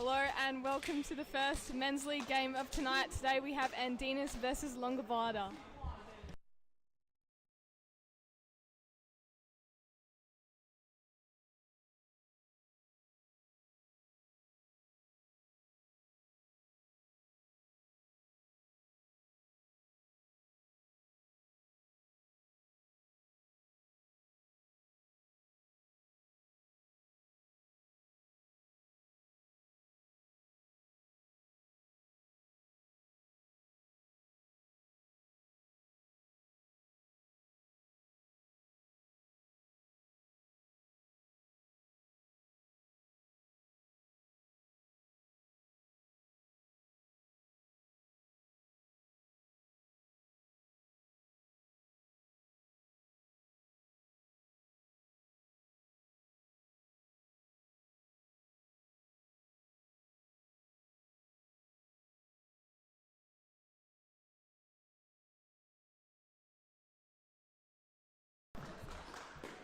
Hello and welcome to the first men's league game of tonight. Today we have Andinas versus Longobarda.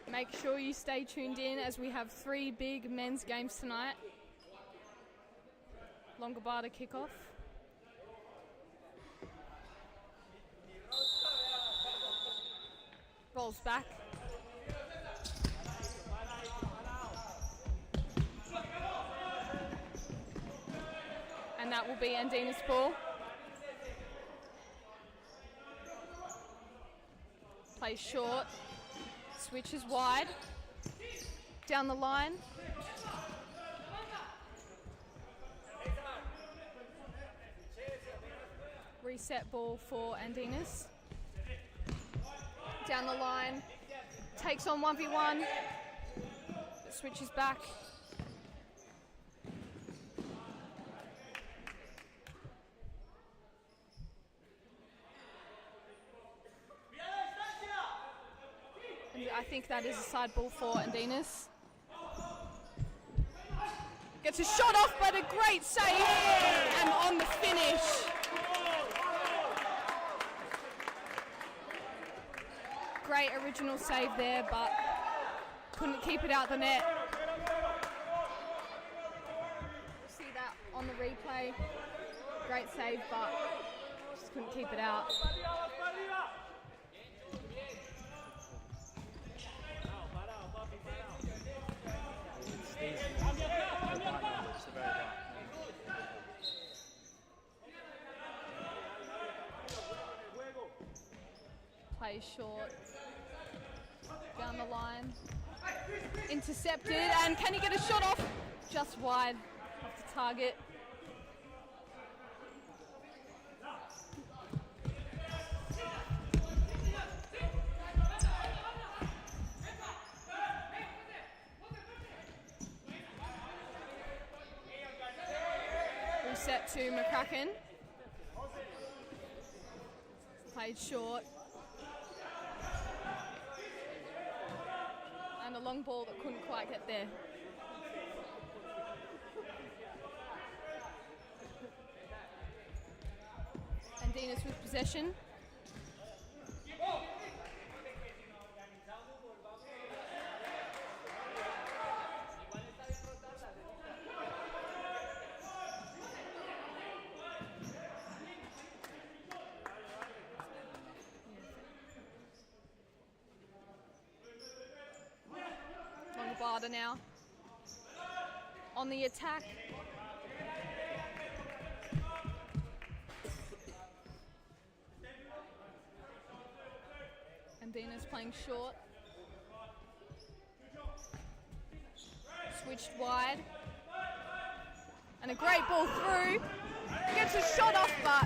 Make sure you stay tuned in as we have 3 big men's games tonight. Longobarda kickoff. Rolls back. And that will be Andina's ball. Plays short. Switches wide, down the line. Reset ball for Andinas. Down the line, takes on 1v1, switches back. I think that is a side ball for Andinas. Gets a shot off, but a great save, and on the finish. Great original save there, but couldn't keep it out the net. See that on the replay. Great save, but just couldn't keep it out. Plays short, down the line, intercepted, and can he get a shot off? Just wide off the target. Reset to McCracken. Played short. And a long ball that couldn't quite get there. Andinas with possession. Longobarda now on the attack. Andina's playing short. Switched wide. And a great ball through. Gets a shot off, but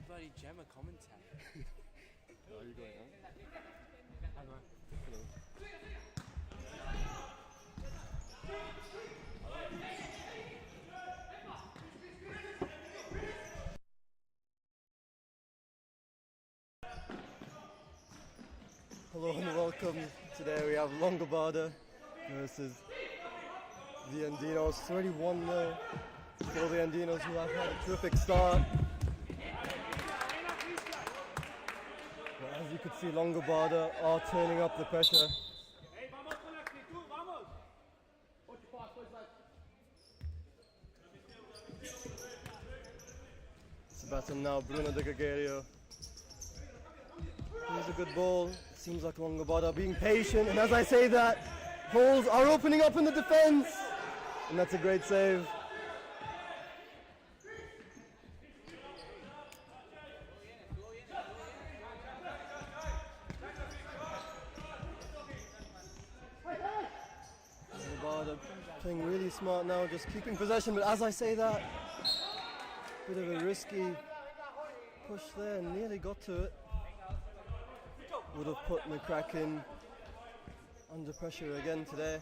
bloody Gemma commentary. How are you going on? Hello. Hello. welcome. Today we have Longobarda versus the Andinos. It's already 1-0 for the Andinos, who have had a terrific start. But as you can see, Longobarda are turning up the pressure. Sebastian now, Bruno De Gregorio. Here's a good ball. Seems like Longobarda are being patient, and as I say that, holes are opening up in the defense, and that's a great save. Longobarda playing really smart now, just keeping possession, but as I say that, bit of a risky push there, nearly got to it. Would have put McCracken under pressure again today.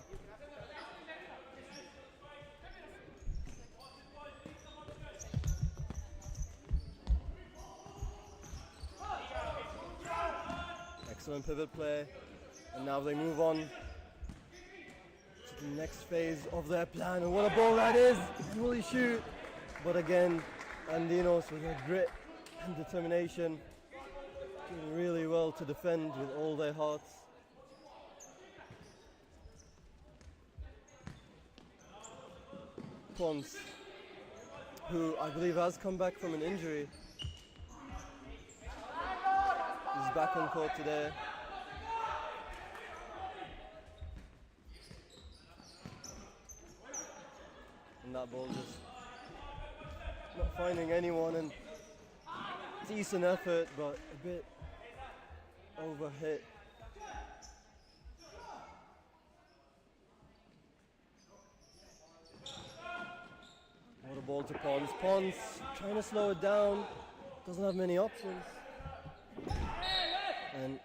Excellent pivot play, and now they move on to the next phase of their plan. And what a ball that is! Will he shoot? But again, Andinos with their grit and determination, doing really well to defend with all their hearts. Ponce, who I believe has come back from an injury, is back on court today. And that ball just not finding anyone, and decent effort, but a bit overhit. What a ball to Ponce. Ponce trying to slow it down, doesn't have many options. And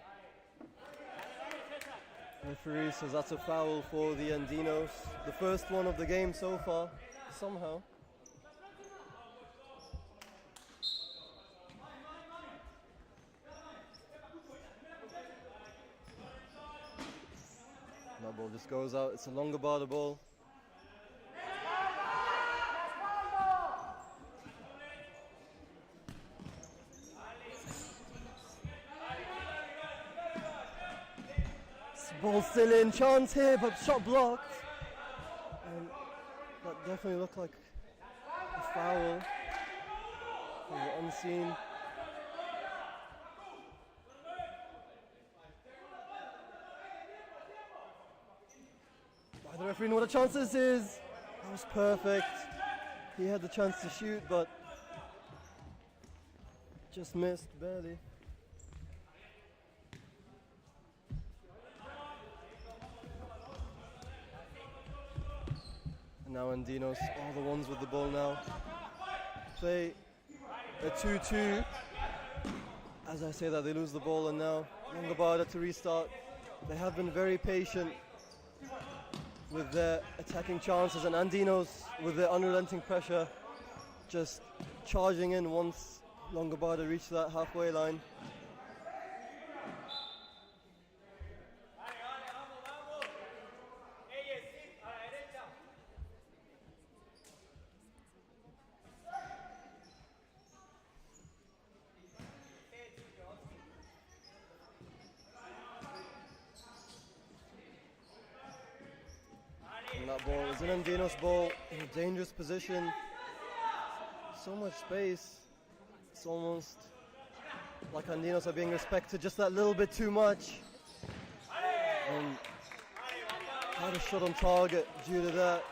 referee says that's a foul for the Andinos. The first one of the game so far, somehow. That ball just goes out. It's a Longobarda ball. Ball still in, chance here, but shot blocked. And that definitely looked like a foul. Unseen. By the referee, know what the chance this is. That was perfect. He had the chance to shoot, but just missed barely. Now Andinos are the ones with the ball now. Play a 2-2. As I say that, they lose the ball, and now Longobarda to restart. They have been very patient with their attacking chances, and Andinos with their unrelenting pressure just charging in once Longobarda reached that halfway line. That ball is an Andinos ball in a dangerous position. So much space. It's almost like Andinos are being respected just that little bit too much. And had a shot on target due to that.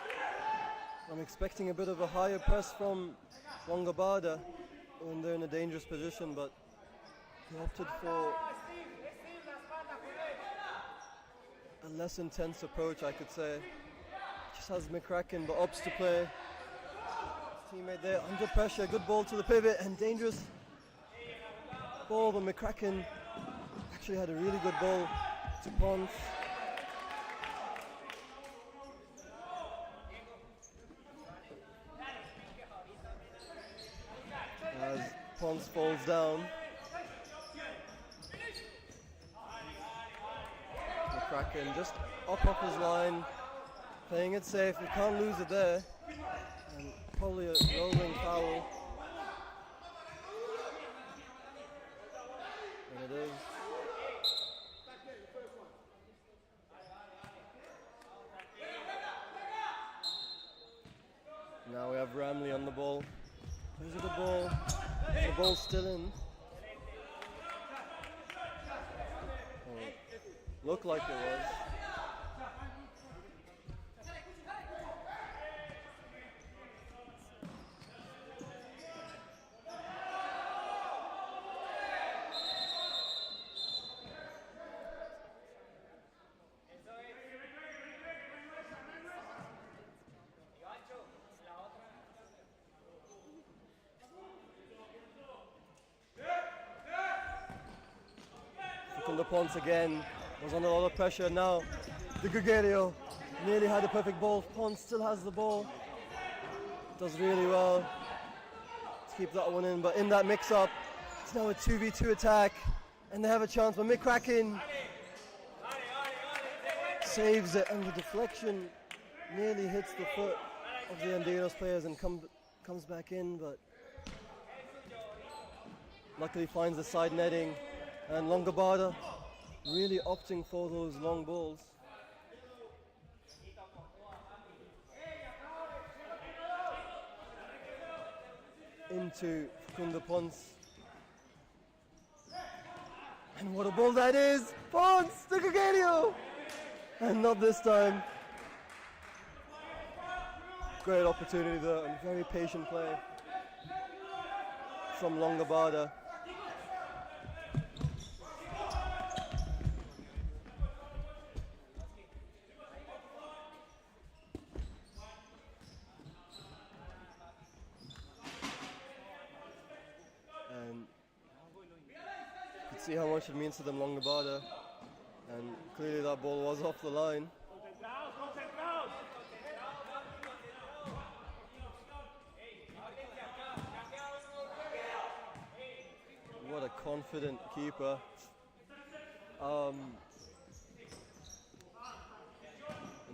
I'm expecting a bit of a higher press from Longobarda when they're in a dangerous position, but he opted for a less intense approach, I could say. Just has McCracken, but opts to play. Teammate there under pressure, good ball to the pivot, and dangerous ball, but McCracken actually had a really good ball to Ponce. As Ponce falls down. McCracken just up his line, playing it safe. We can't lose it there. And probably a rolling foul. And it is. Now we have Ramley on the ball. Where's the ball? The ball's still in. Oh, looked like it was. The Ponce again was under a lot of pressure. Now the Gregario nearly had a perfect ball. Ponce still has the ball, does really well to keep that one in, but in that mix-up it's now a 2v2 attack and they have a chance, but McCracken saves it and the deflection nearly hits the foot of the Andinos players and comes back in, but luckily finds the side netting. And Longobarda really opting for those long balls. Into Facundo Ponce. And what a ball that is! Ponce, the Gregario! And not this time. Great opportunity though, and very patient play from Longobarda. See how much it means to them, Longobarda, and clearly that ball was off the line. What a confident keeper. And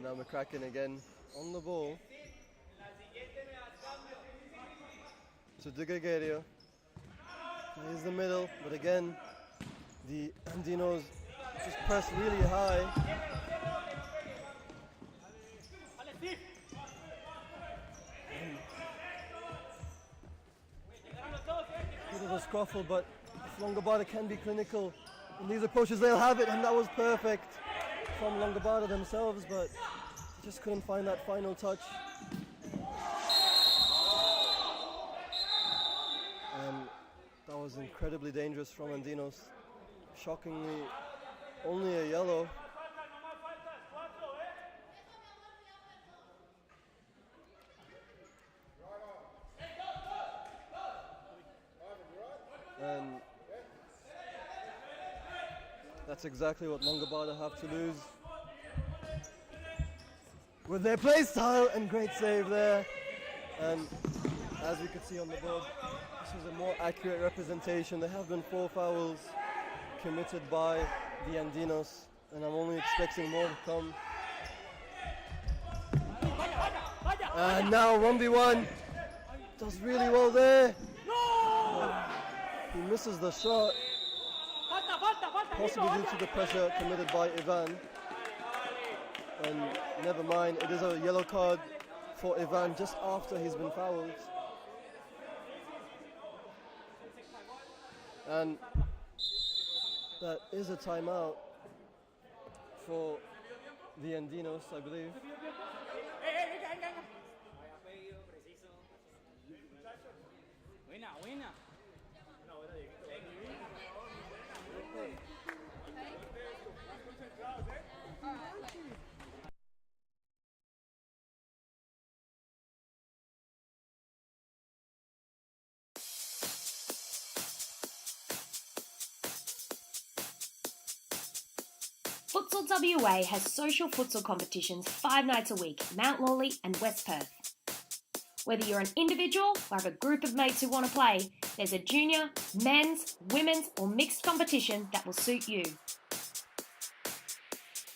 now McCracken again on the ball to De Gregario. Here's the middle, but again the Andinos just press really high. Bit of a scruffle, but if Longobarda can be clinical in these approaches, they'll have it, and that was perfect from Longobarda themselves, but they just couldn't find that final touch. And that was incredibly dangerous from Andinos. Shockingly, only a yellow. And that's exactly what Longobarda have to lose. With their play style and great save there. And as we could see on the board, this was a more accurate representation. There have been 4 fouls committed by the Andinos, and I'm only expecting more to come. And now 1v1 does really well there. He misses the shot, possibly due to the pressure committed by Ivan. And never mind, it is a yellow card for Ivan just after he's been fouled. And that is a timeout for the Andinos, I believe. Futsal WA has social futsal competitions 5 nights a week, Mount Lawley and West Perth. Whether you're an individual or have a group of mates who want to play, there's a junior, men's, women's or mixed competition that will suit you.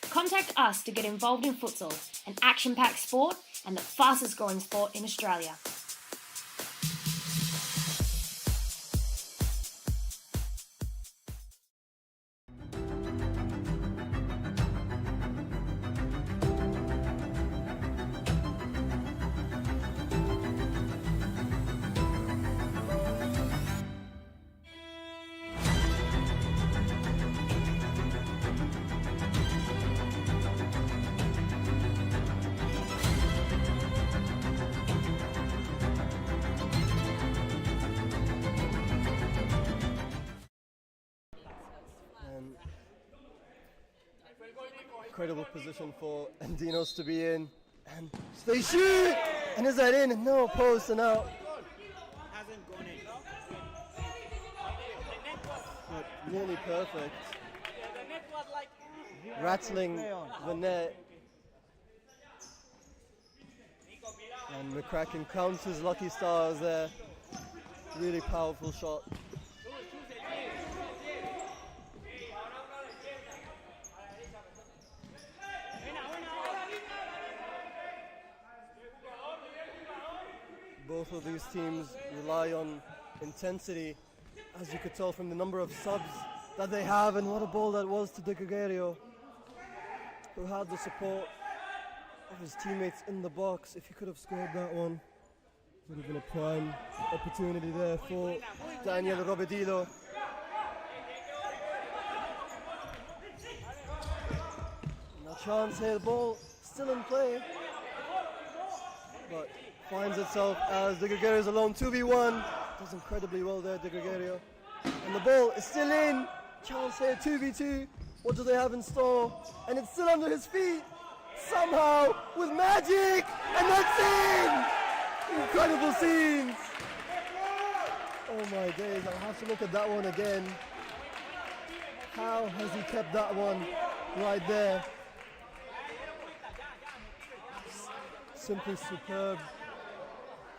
Contact us to get involved in futsal, an action-packed sport and the fastest growing sport in Australia. And incredible position for Andinos to be in. And they shoot! And is that in? No, post and out. But nearly perfect. Rattling the net. And McCracken counts his lucky stars there. Really powerful shot. Both of these teams rely on intensity, as you could tell from the number of subs that they have, and what a ball that was to De Gregorio, who had the support of his teammates in the box. If he could have scored that one, it would have been a prime opportunity there for Daniel Robedillo. And a chance here, the ball still in play, but finds itself as De Gregorio is alone, 2v1. Does incredibly well there, De Gregorio. And the ball is still in. Chance here, 2v2. What do they have in store? And it's still under his feet. Somehow, with magic. And that's in! Incredible scenes. Oh my days, I'll have to look at that one again. How has he kept that one right there? Simply superb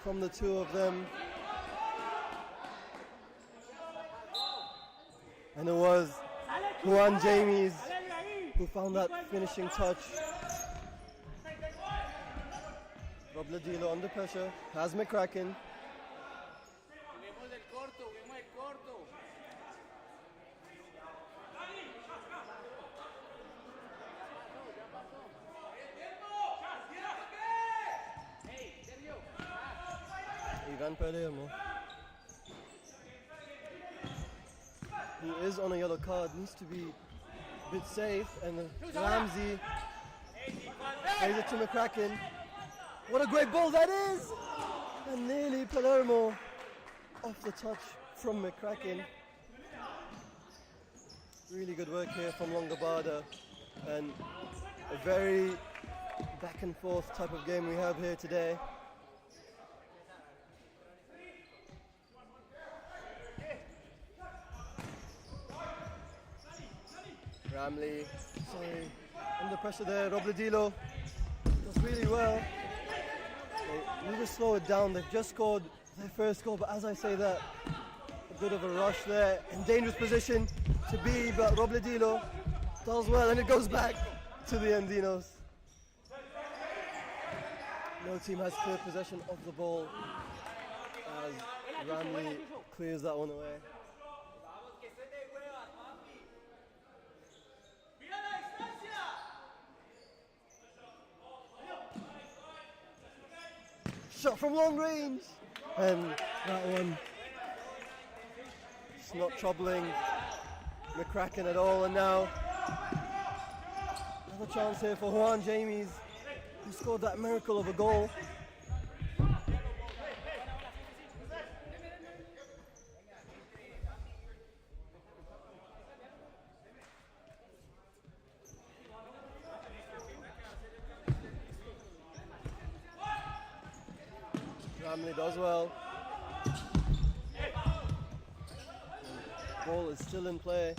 from the two of them. And it was Juan James who found that finishing touch. Robledillo under pressure, has McCracken. Ivan Palermo. He is on a yellow card, needs to be a bit safe, and Ramsey plays it to McCracken. What a great ball that is! And nearly Palermo off the touch from McCracken. Really good work here from Longobarda, and a very back and forth type of game we have here today. Ramley, under pressure there, Robledillo does really well. They need to slow it down. They've just scored their first goal, but as I say that, a bit of a rush there, in dangerous position to be, but Robledillo does well, and it goes back to the Andinos. No team has clear possession of the ball as Ramley clears that one away. Shot from long range, and that one it's not troubling McCracken at all. And now another chance here for Juan James, who scored that miracle of a goal. Ramley does well. Ball is still in play.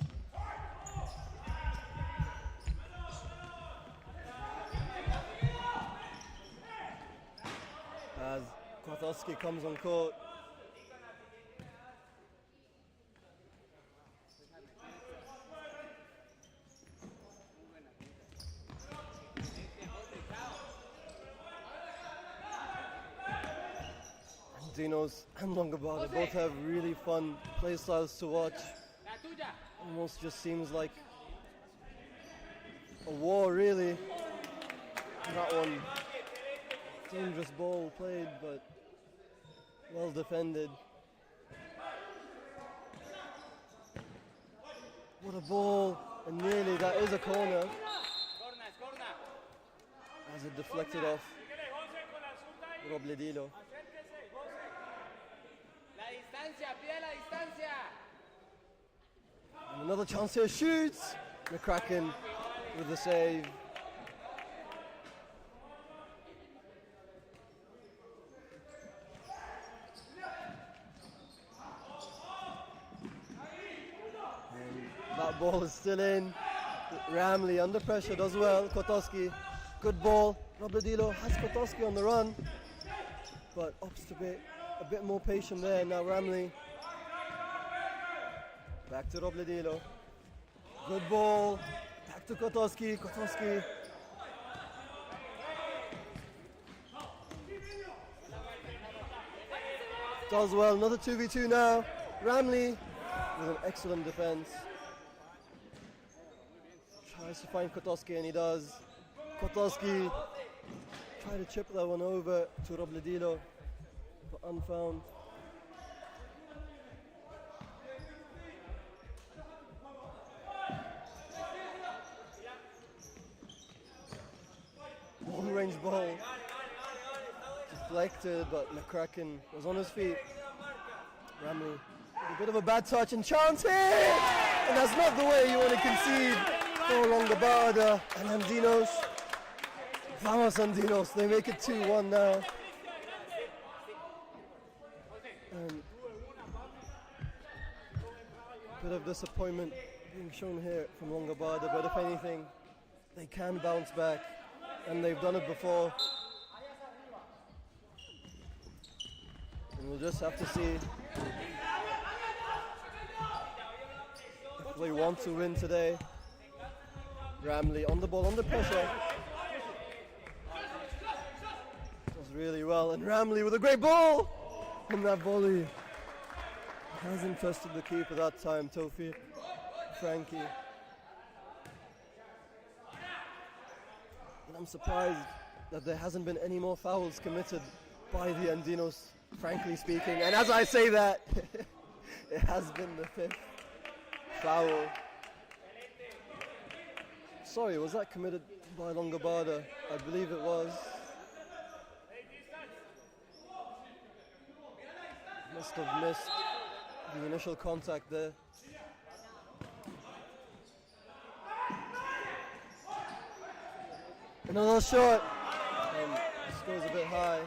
As Kwiatkowski comes on court. Andinos and Longobardo both have really fun play styles to watch. Almost just seems like a war, really. That one, dangerous ball played, but well defended. What a ball, and nearly that is a corner. As it deflected off Robledilo. And another chance here, shoots! McCracken with the save. That ball is still in. Ramley under pressure does well. Kotoski, good ball. Robledilo has Kotoski on the run, but opts to be a bit more patient there. Now Ramley. Back to Robledilo. Good ball. Back to Kotoski. Kotoski. Does well. Another 2v2 now. Ramley with an excellent defense. Tries to find Kotoski, and he does. Kotoski try to chip that one over to Robledilo, but unfound. Long range ball deflected, but McCracken was on his feet. Ramley with a bit of a bad touch and chance here, and that's not the way you want to concede. For Longobardo and Andinos. Vamos Andinos, they make it 2-1 now. And a bit of disappointment being shown here from Longobardo, but if anything, they can bounce back, and they've done it before. And we'll just have to see if they want to win today. Ramley on the ball, under pressure. Does really well, and Ramley with a great ball! And that volley hasn't trusted the keeper that time, Tawfiq Frankie. And I'm surprised that there hasn't been any more fouls committed by the Andinos, frankly speaking. And as I say that, it has been the 5th foul. Sorry, was that committed by Longobardo? I believe it was. Must have missed the initial contact there. Another shot, and this goes a bit high.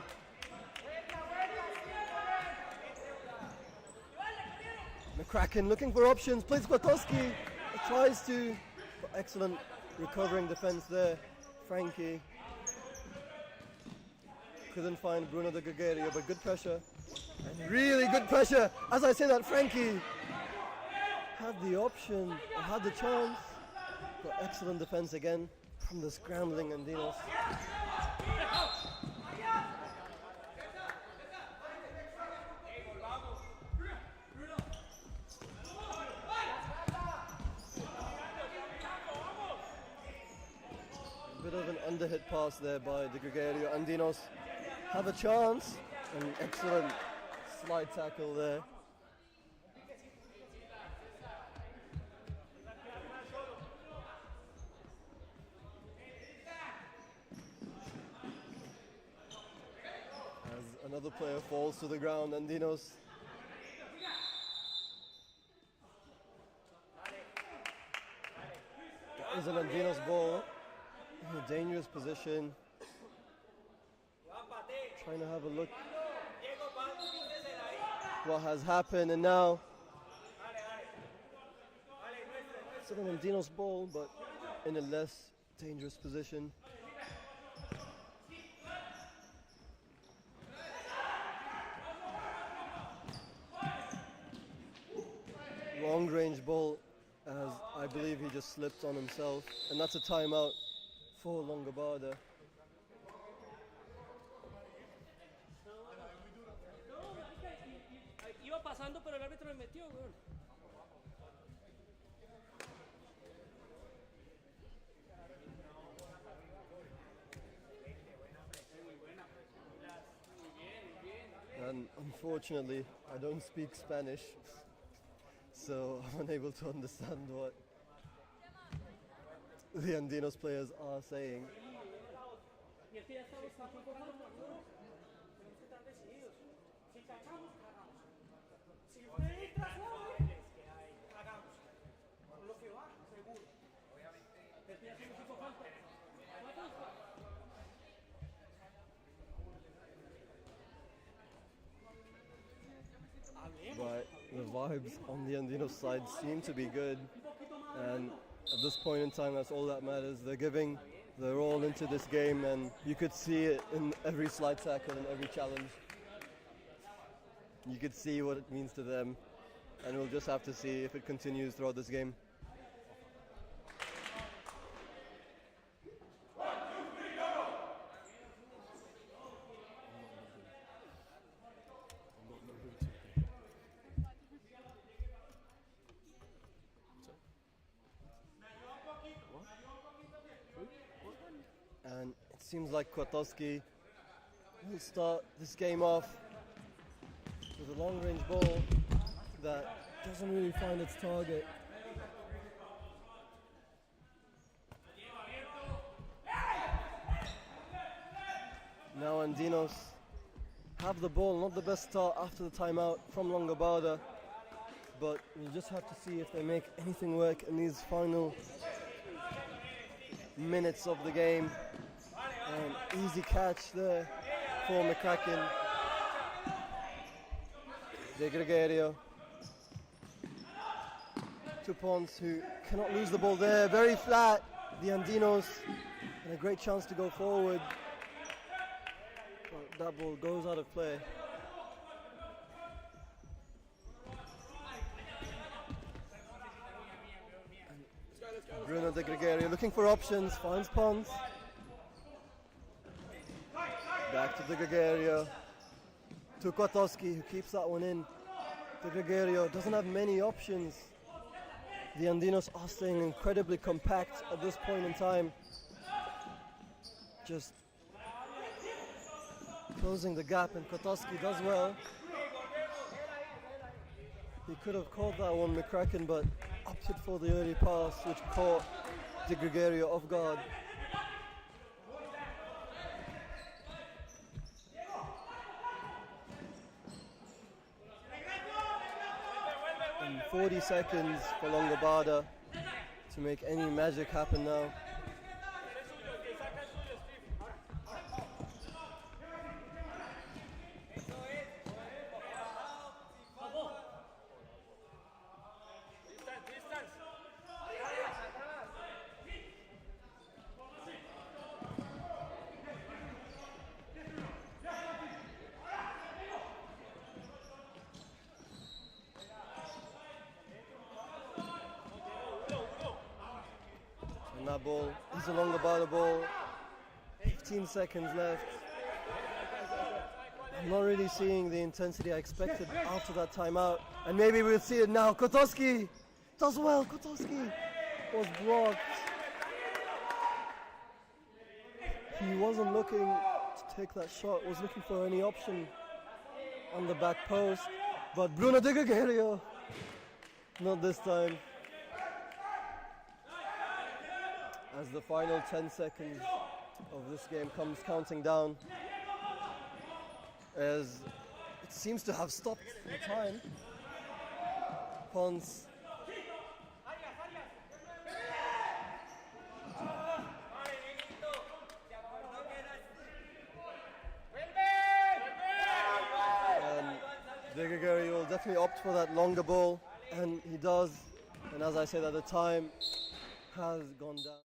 McCracken looking for options, plays Kotoski, tries to, excellent recovering defense there. Frankie couldn't find Bruno de Gregorio, but good pressure. And really good pressure. As I say that, Frankie had the option, or had the chance, but excellent defense again from the scrambling Andinos. Bit of an underhit pass there by De Gregorio. Andinos have a chance, an excellent slide tackle there. As another player falls to the ground, Andinos that is an Andinos ball. In a dangerous position, trying to have a look what has happened, and now it's an Andinos ball, but in a less dangerous position. Long range ball, as I believe he just slipped on himself, and that's a timeout for Longobardo. and unfortunately I don't speak Spanish, so I'm unable to understand what the Andinos players are saying. But the vibes on the Andino side seem to be good, and at this point in time that's all that matters. They're giving their all into this game, and you could see it in every slide tackle and every challenge. You could see what it means to them, and we'll just have to see if it continues throughout this game. And it seems like Kwiatkowski will start this game off with a long-range ball that doesn't really find its target. Now Andinos have the ball, not the best start after the timeout from Longobarda, but we'll just have to see if they make anything work in these final minutes of the game. Easy catch there for McCracken. De Gregorio to Pons, who cannot lose the ball there. Very flat, the Andinos, and a great chance to go forward. But that ball goes out of play. And Bruno De Gregorio looking for options, finds Pons. Back to De Gregorio, to Kwiatkowski, who keeps that one in. De Gregorio doesn't have many options. The Andinos are staying incredibly compact at this point in time. Just closing the gap, and Kwiatkowski does well. He could have caught that one, McCracken, but opted for the early pass, which caught De Gregorio off guard. And 40 seconds for Longobarda to make any magic happen now. And that ball is a Longobarda ball. 15 seconds left. I'm not really seeing the intensity I expected after that timeout. And maybe we'll see it now. Kwiatkowski does well. Kwiatkowski was blocked. He wasn't looking to take that shot, was looking for any option on the back post. But Bruno De Gregorio, not this time. As the final 10 seconds of this game comes counting down, as it seems to have stopped the time. Pons and De Gregorio will definitely opt for that longer ball, and he does. And as I said, at the time has gone down.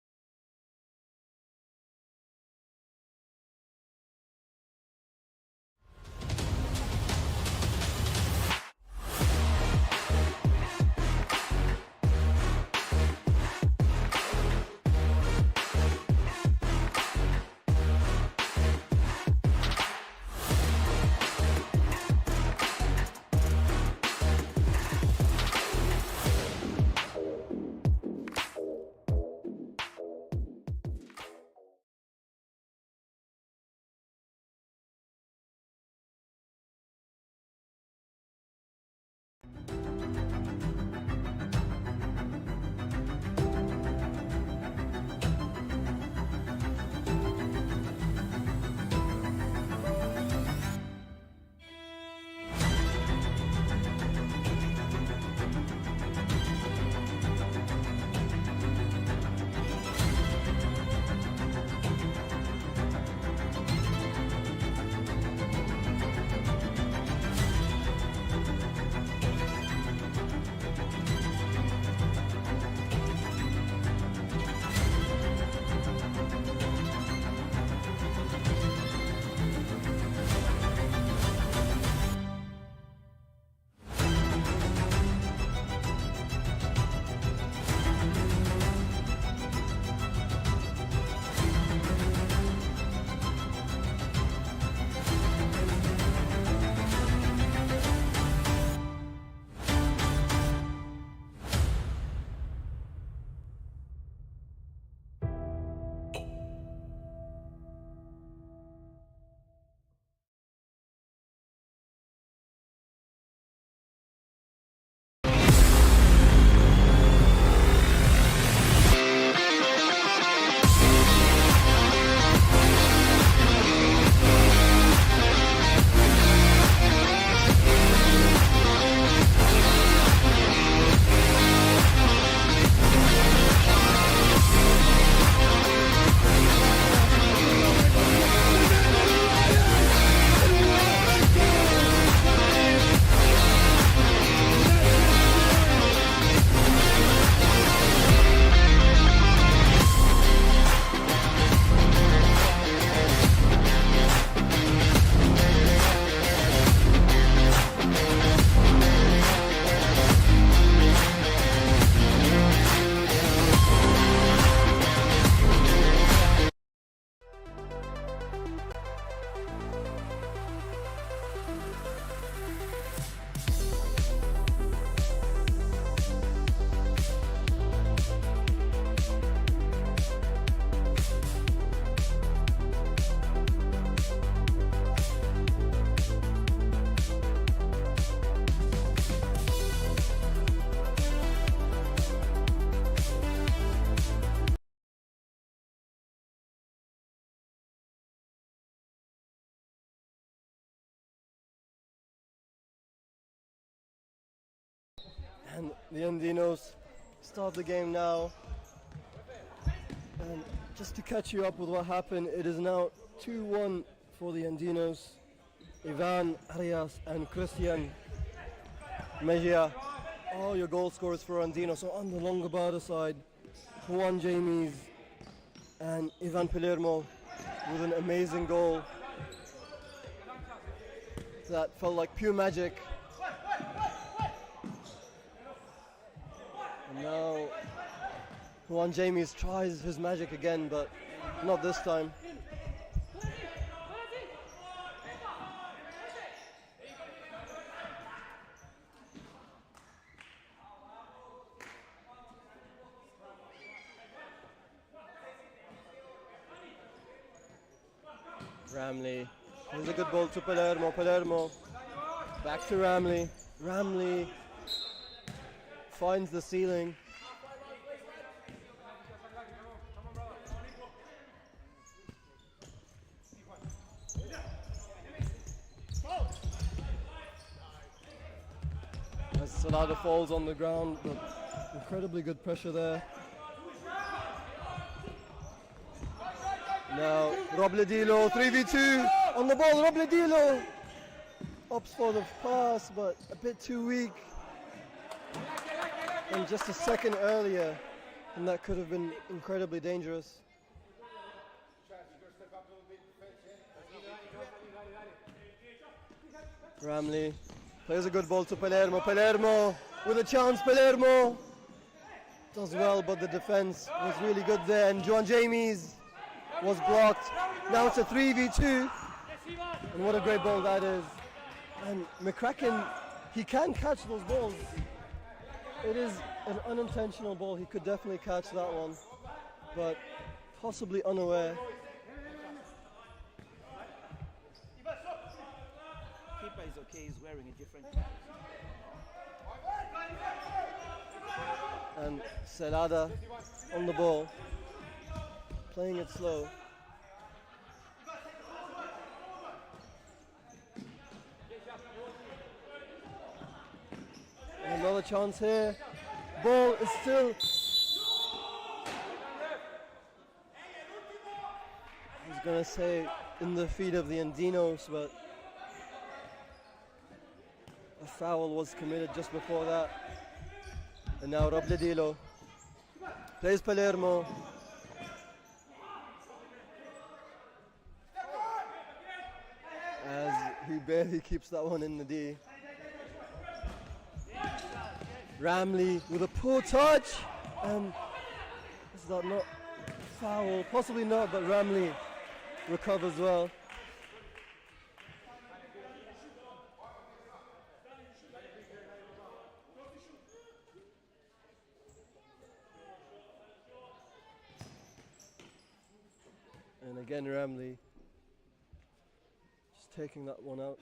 And the Andinos start the game now. And just to catch you up with what happened, it is now 2-1 for the Andinos. Ivan, Arias and Christian Mejia are your goal scorers for Andino. So on the Longobardo side, Juan James and Ivan Palermo with an amazing goal that felt like pure magic. And now Juan James tries his magic again, but not this time. Ramley. Here's a good ball to Palermo. Palermo. Back to Ramley. Ramley finds the ceiling. As Salada falls on the ground, but incredibly good pressure there. Now, Robledilo, 3v2 on the ball, Robledilo opts for the pass, but a bit too weak. And just a second earlier, and that could have been incredibly dangerous. Ramley plays a good ball to Palermo. Palermo with a chance, Palermo does well, but the defense was really good there, and Juan James was blocked. Now it's a 3v2, and what a great ball that is. And McCracken, he can catch those balls. It is an unintentional ball. He could definitely catch that one, but possibly unaware. Keeper is okay, he's wearing a different. And Celada on the ball, playing it slow. And another chance here. Ball is still. I was gonna say in the feet of the Andinos, but a foul was committed just before that. And now Robledilo plays Palermo. As he barely keeps that one in the D. Ramley with a poor touch, and is that not foul? Possibly not, but Ramley recovers well. And again Ramley just taking that one out.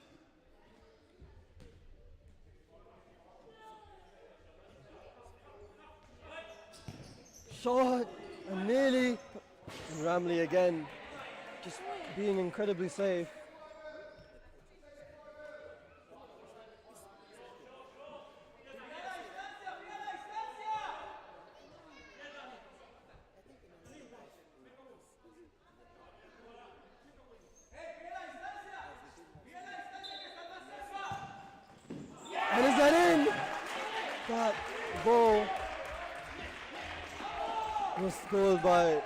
Shot and nearly, and Ramley again just being incredibly safe. And is that in? That ball was scored by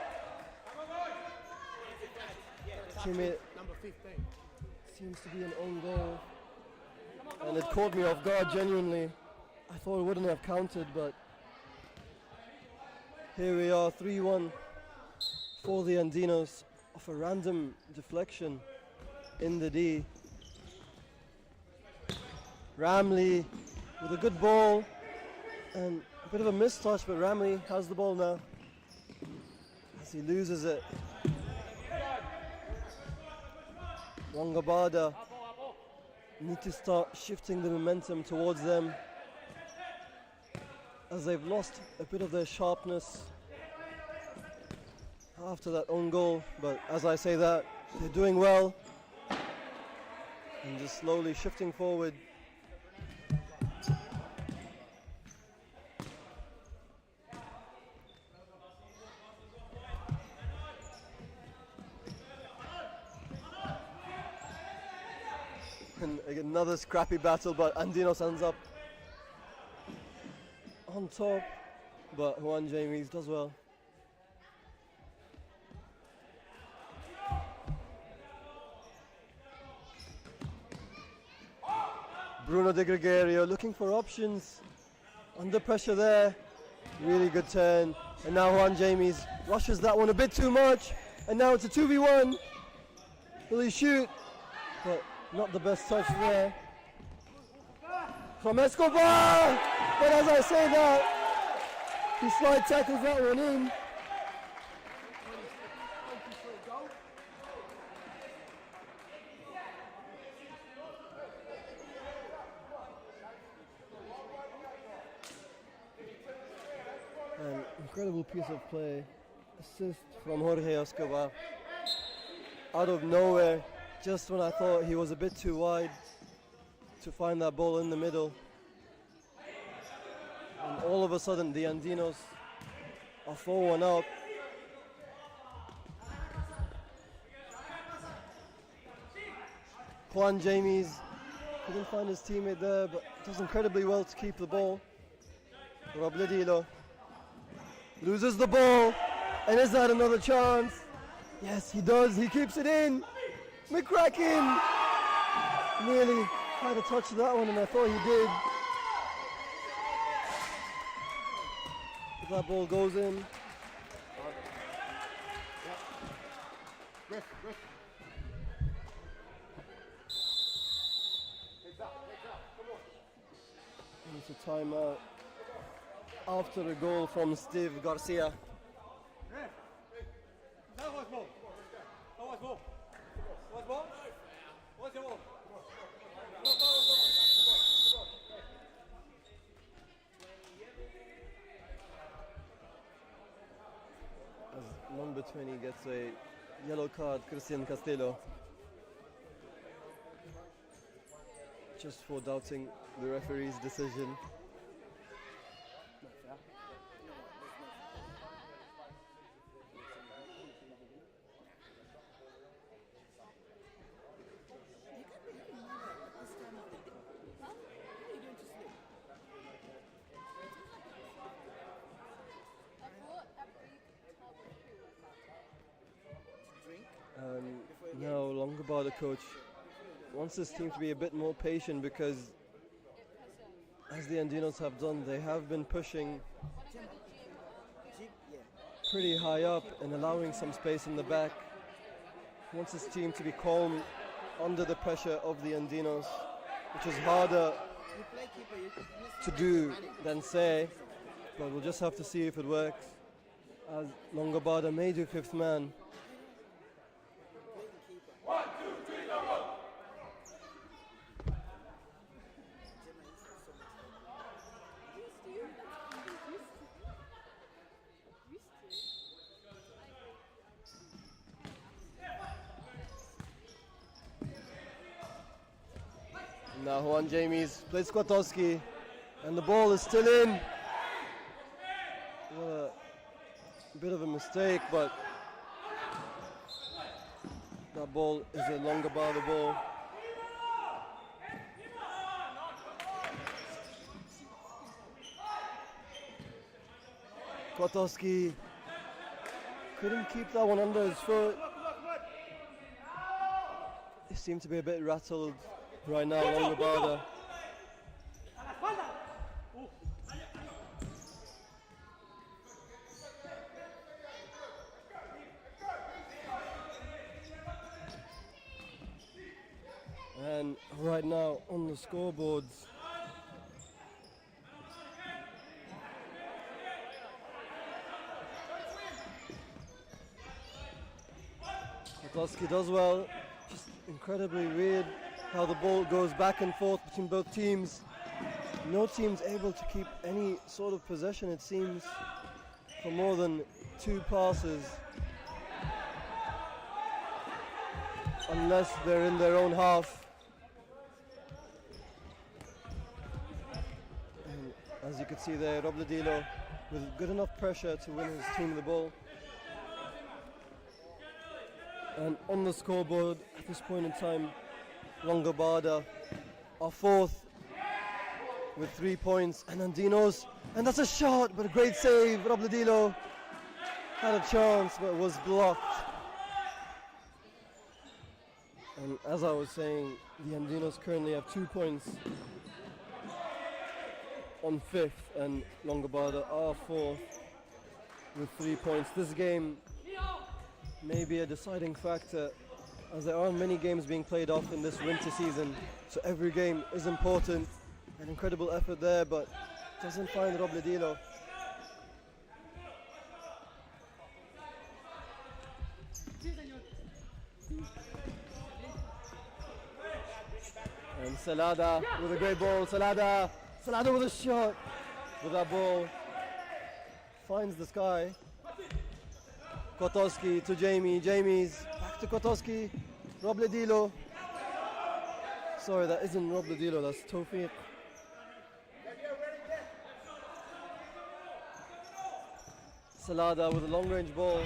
teammate. Number 15. Seems to be an own goal. And it caught me off guard, genuinely. I thought it wouldn't have counted, but here we are, 3-1 for the Andinos off a random deflection in the D. Ramley with a good ball and a bit of a mistouch, but Ramley has the ball now as he loses it. Wangabada need to start shifting the momentum towards them as they've lost a bit of their sharpness after that own goal, but as I say that, they're doing well and just slowly shifting forward. And another scrappy battle, but Andinos ends up on top, but Juan James does well. Bruno De Gregorio looking for options, under pressure there, really good turn, and now Juan James rushes that one a bit too much, and now it's a 2v1. Will he shoot? But not the best touch there. From Escobar! But as I say that, he slide tackles that one in. An incredible piece of play. Assist from Jorge Escobar. Out of nowhere, just when I thought he was a bit too wide to find that ball in the middle. And all of a sudden the Andinos are 4-1 up. Juan James couldn't find his teammate there, but does incredibly well to keep the ball. Robledilo loses the ball, and is that another chance? Yes, he does. He keeps it in. McCracken nearly had a touch of that one, and I thought he did. But that ball goes in. And it's a timeout after a goal from Steve Garcia. As number 20 gets a yellow card, Christian Castillo, just for doubting the referee's decision. Now Longobardo, the coach, wants his team to be a bit more patient, because as the Andinos have done, they have been pushing pretty high up and allowing some space in the back. He wants his team to be calm under the pressure of the Andinos, which is harder to do than say, but we'll just have to see if it works, as Longobardo may do fifth man. Now Juan James plays Kwiatkowski, and the ball is still in. A bit of a mistake, but that ball is a Longobardo ball. Kwiatkowski couldn't keep that one under his foot. He seemed to be a bit rattled right now, Longobardo. And right now on the scoreboards, Kwiatkowski does well. Just incredibly weird how the ball goes back and forth between both teams. No team's able to keep any sort of possession, it seems, for more than 2 passes, unless they're in their own half. And as you can see there, Robledilo with good enough pressure to win his team the ball. And on the scoreboard at this point in time, Longobarda are fourth with 3 points, and Andinos, and that's a shot, but a great save. Robledillo had a chance, but it was blocked. And as I was saying, the Andinos currently have 2 points on fifth, and Longobarda are fourth with 3 points. This game may be a deciding factor, as there aren't many games being played off in this winter season, so every game is important. An incredible effort there, but doesn't find Robledillo. And Salada with a great ball. Salada with a shot. With that ball, finds the sky. Kotowski to Jamie. Jamie's back to Kotowski. Robledillo. Sorry, that isn't Robledillo, that's Tawfiq. Salada with a long range ball.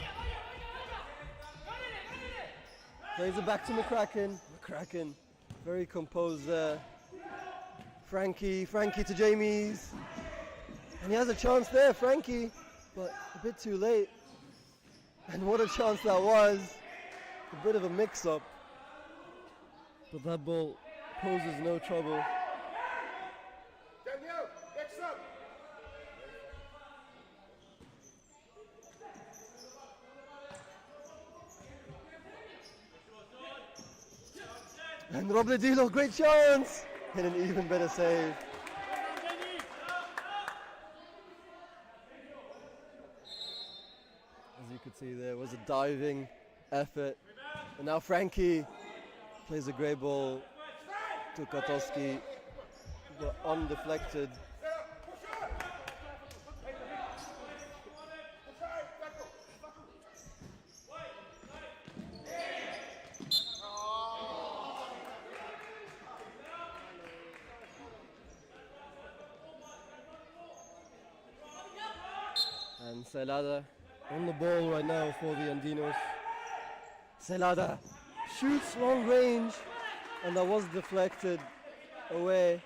Plays it back to McCracken. McCracken, very composed there. Frankie to Jamie's. And he has a chance there, Frankie, but a bit too late. And what a chance that was. A bit of a mix-up. But that ball poses no trouble. And Robledillo, great chance! And an even better save. As you could see, there was a diving effort. And now Frankie plays a great ball to Kotowski, but undeflected. And Celada on the ball right now for the Andinos. Celada shoots long range, and that was deflected away.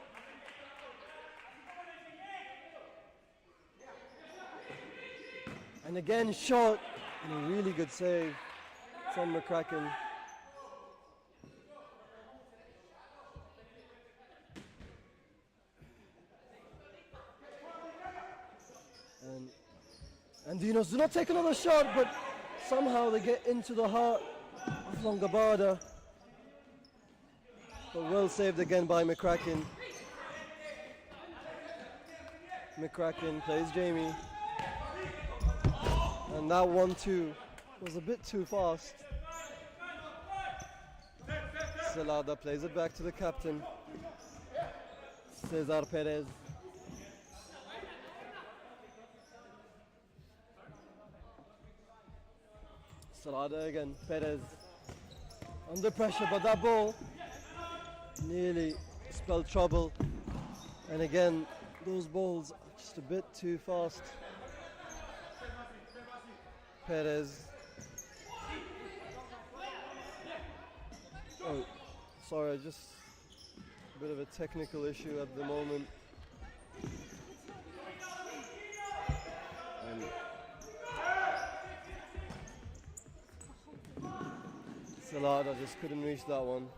And again shot, and a really good save from McCracken. And Andinos do not take another shot, but somehow they get into the heart of Longobarda. But well saved again by McCracken. McCracken plays Jamie. And that 1-2 was a bit too fast. Celada plays it back to the captain, Cesar Perez. Celada again, Perez under pressure, but that ball nearly spelled trouble. And again, those balls are just a bit too fast. Perez. Oh, sorry, just a bit of a technical issue at the moment. And Celada just couldn't reach that one.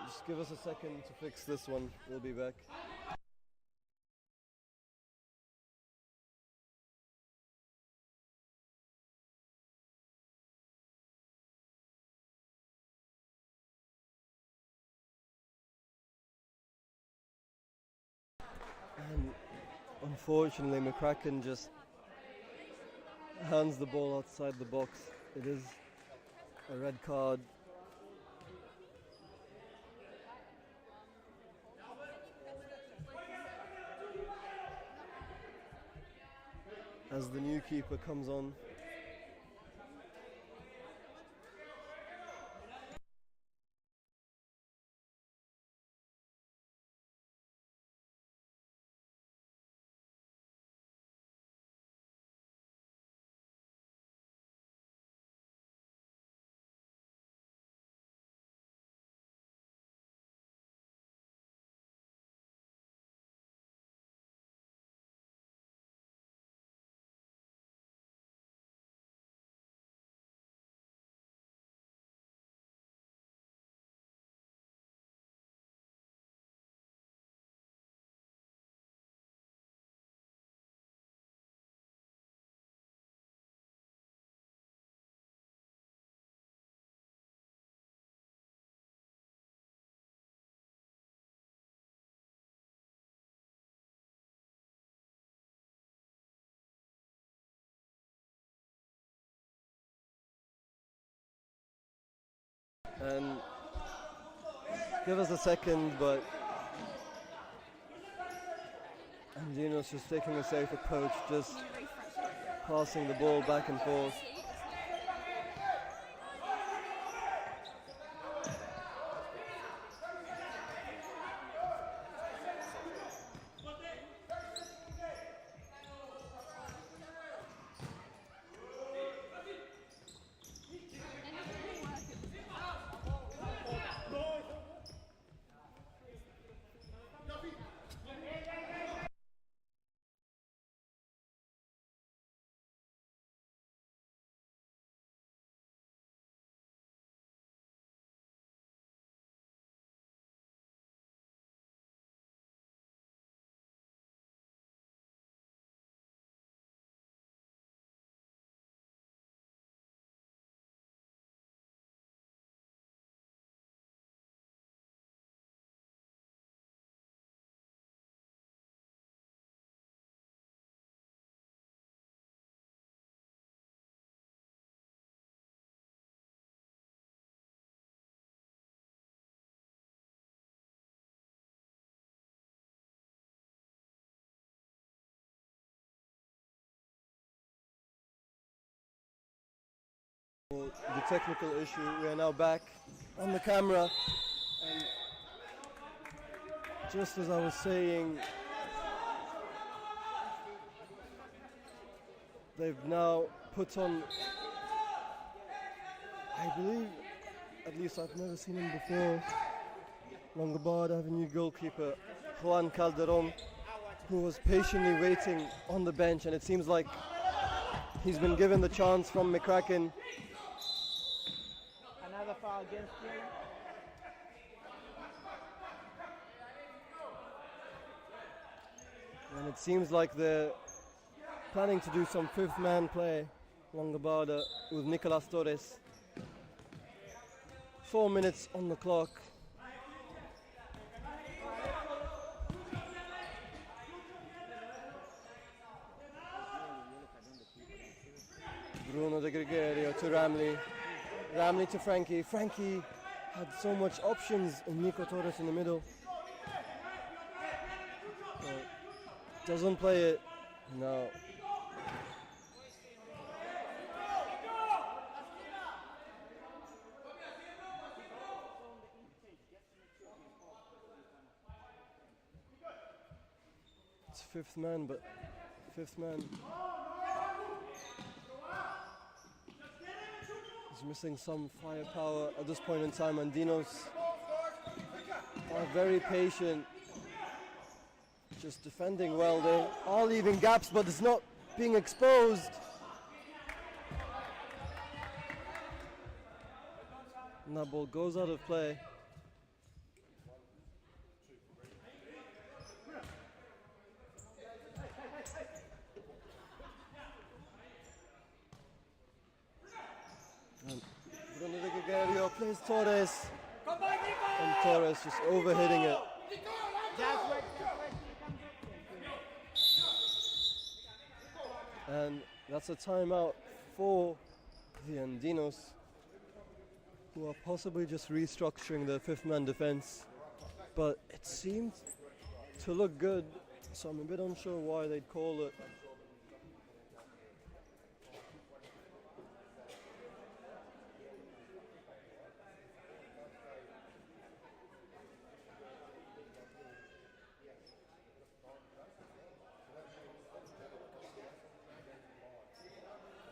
Just give us a second to fix this one. We'll be back. And unfortunately, McCracken just hands the ball outside the box. It is a red card. As the new keeper comes on. and give us a second, but Andino's just taking a safe approach, just passing the ball back and forth. The technical issue, we are now back on the camera, and just as I was saying, they've now put on, I believe, at least I've never seen him before, Longobardo have a new goalkeeper, Juan Calderon, who was patiently waiting on the bench, and it seems like he's been given the chance from McCracken. Another foul against him. And it seems like they're planning to do some fifth man play, Longobardo with Nicolas Torres. 4 minutes on the clock. Bruno De Gregorio to Ramley. Ramley to Frankie. Frankie had so much options in Nico Torres in the middle. Doesn't play it. No. It's fifth man, but fifth man is missing some firepower at this point in time, and Dinos are very patient, just defending well. They are leaving gaps, but it's not being exposed. And that ball goes out of play. And Bruno De Gregorio plays Torres. And Torres just overhitting it. And that's a timeout for the Andinos, who are possibly just restructuring their fifth man defense. But it seemed to look good, so I'm a bit unsure why they'd call it.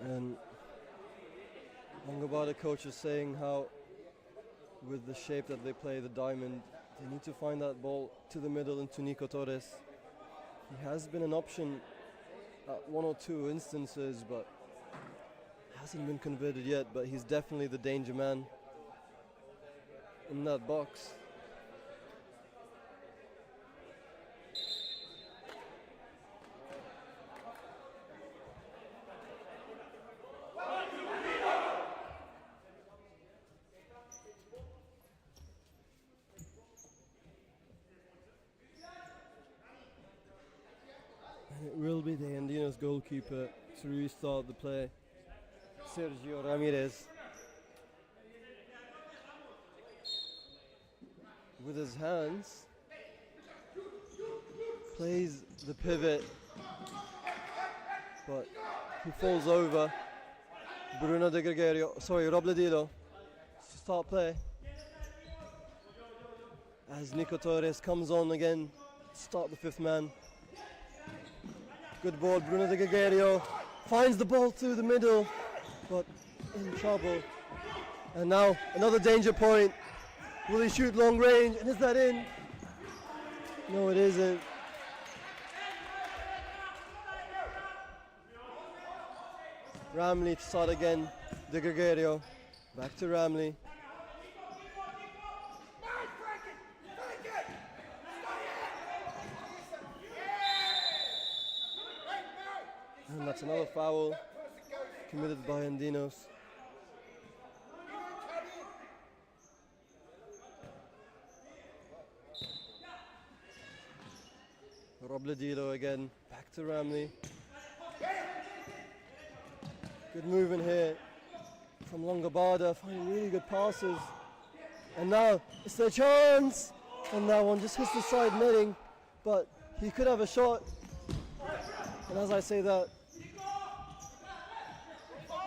And Longobardo coach is saying how, with the shape that they play, the diamond, they need to find that ball to the middle into Nico Torres. He has been an option at one or two instances, but hasn't been converted yet. But he's definitely the danger man in that box. And it will be the Andinos goalkeeper to restart the play, Sergio Ramirez. with his hands. Plays the pivot, but he falls over. Bruno De Gregorio, sorry, Robledillo. Start play. As Nico Torres comes on again, start the fifth man. Good ball, Bruno De Gregorio finds the ball through the middle, but in trouble. And now another danger point. Will he shoot long range? And is that in? No, it isn't. Ramley to start again. De Gregorio. Back to Ramley. And that's another foul committed by Andinos. Robledillo again, back to Ramley. Good movement here from Longobarda, finding really good passes. And now it's their chance! And that one just hits the side netting, but he could have a shot. And as I say that,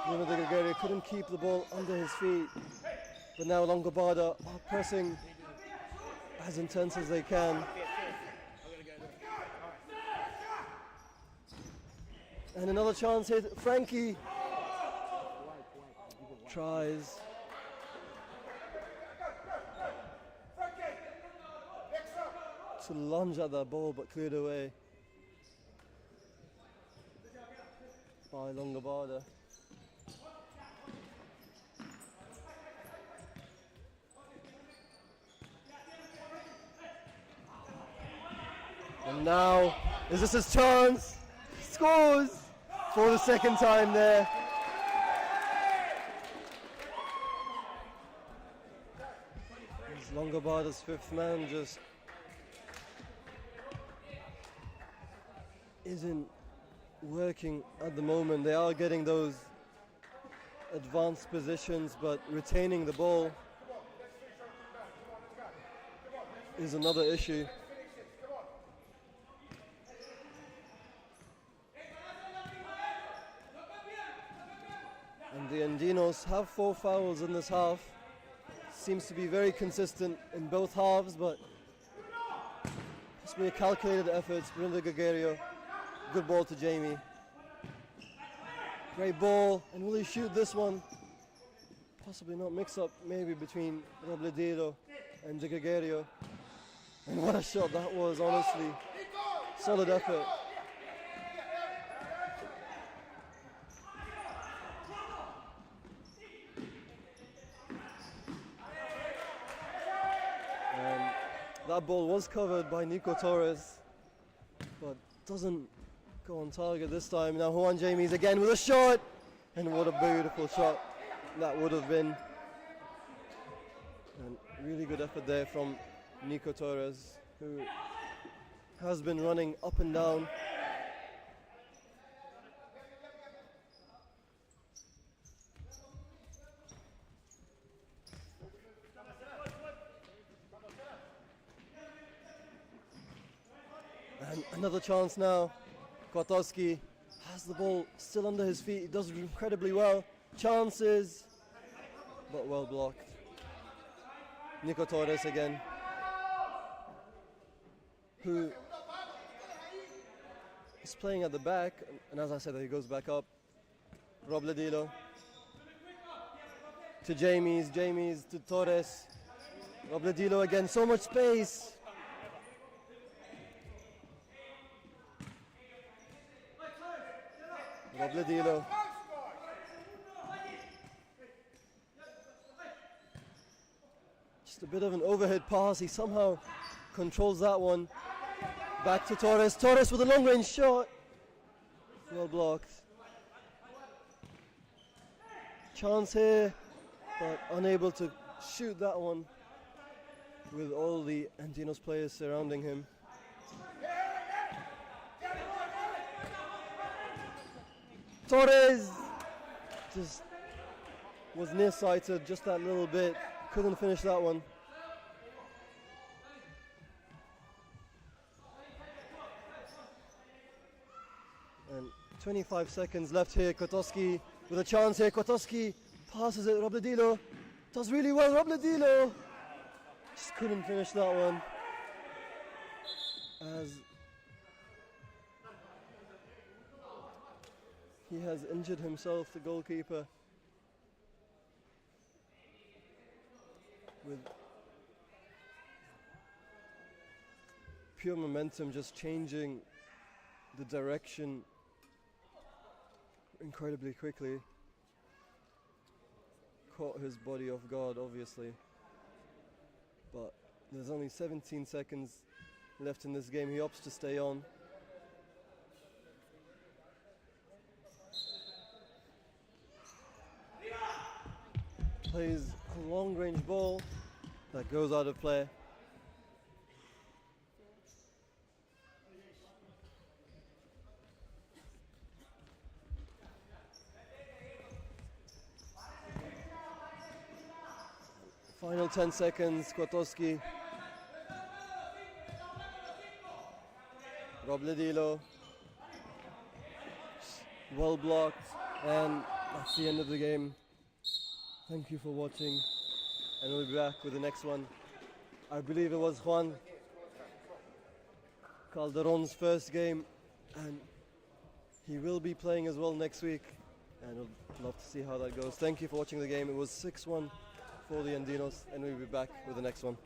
Bruno De Gregorio couldn't keep the ball under his feet. But now Longobarda are pressing as intense as they can. And another chance here, Frankie tries. To lunge at that ball, but cleared away by Longobarda. And now, is this his chance? Scores for the second time there. As Longobarda's fifth man just isn't working at the moment. They are getting those advanced positions, but retaining the ball is another issue. And the Andinos have 4 fouls in this half. Seems to be very consistent in both halves, but possibly a calculated effort. Bruno De Gregorio. Good ball to Jamie. Great ball, and will he shoot this one? Possibly not. Mix up maybe between Robledillo and De Gregorio. And what a shot that was, honestly. Solid effort. And that ball was covered by Nico Torres, but doesn't go on target this time. Now Juan Jamies again with a shot, and what a beautiful shot that would have been. And really good effort there from Nico Torres, who has been running up and down. And another chance now. Kwiatkowski has the ball still under his feet. He does incredibly well. Chances, but well blocked. Nico Torres again, who is playing at the back, and as I said, he goes back up. Robledillo to Jamies to Torres. Robledillo again, so much space. Robledillo. Just a bit of an overhead pass. He somehow controls that one. Back to Torres. Torres with a long range shot. Well blocked. Chance here, but unable to shoot that one with all the Andinos players surrounding him. Torres just was nearsighted just that little bit. Couldn't finish that one. 25 seconds left here. Kwiatkowski with a chance here. Kwiatkowski passes it. Robledilo does really well. Robledilo just couldn't finish that one, as he has injured himself, the goalkeeper, with pure momentum, just changing the direction incredibly quickly. Caught his body off guard, obviously, but there's only 17 seconds left in this game. He opts to stay on. Plays a long-range ball that goes out of play. Final 10 seconds, Kwiatkowski. Robledilo. Well blocked, and that's the end of the game. Thank you for watching, and we'll be back with the next one. I believe it was Juan Calderon's first game, and he will be playing as well next week, and we'll love to see how that goes. Thank you for watching the game. It was 6-1 for the Andinos, and we'll be back with the next one.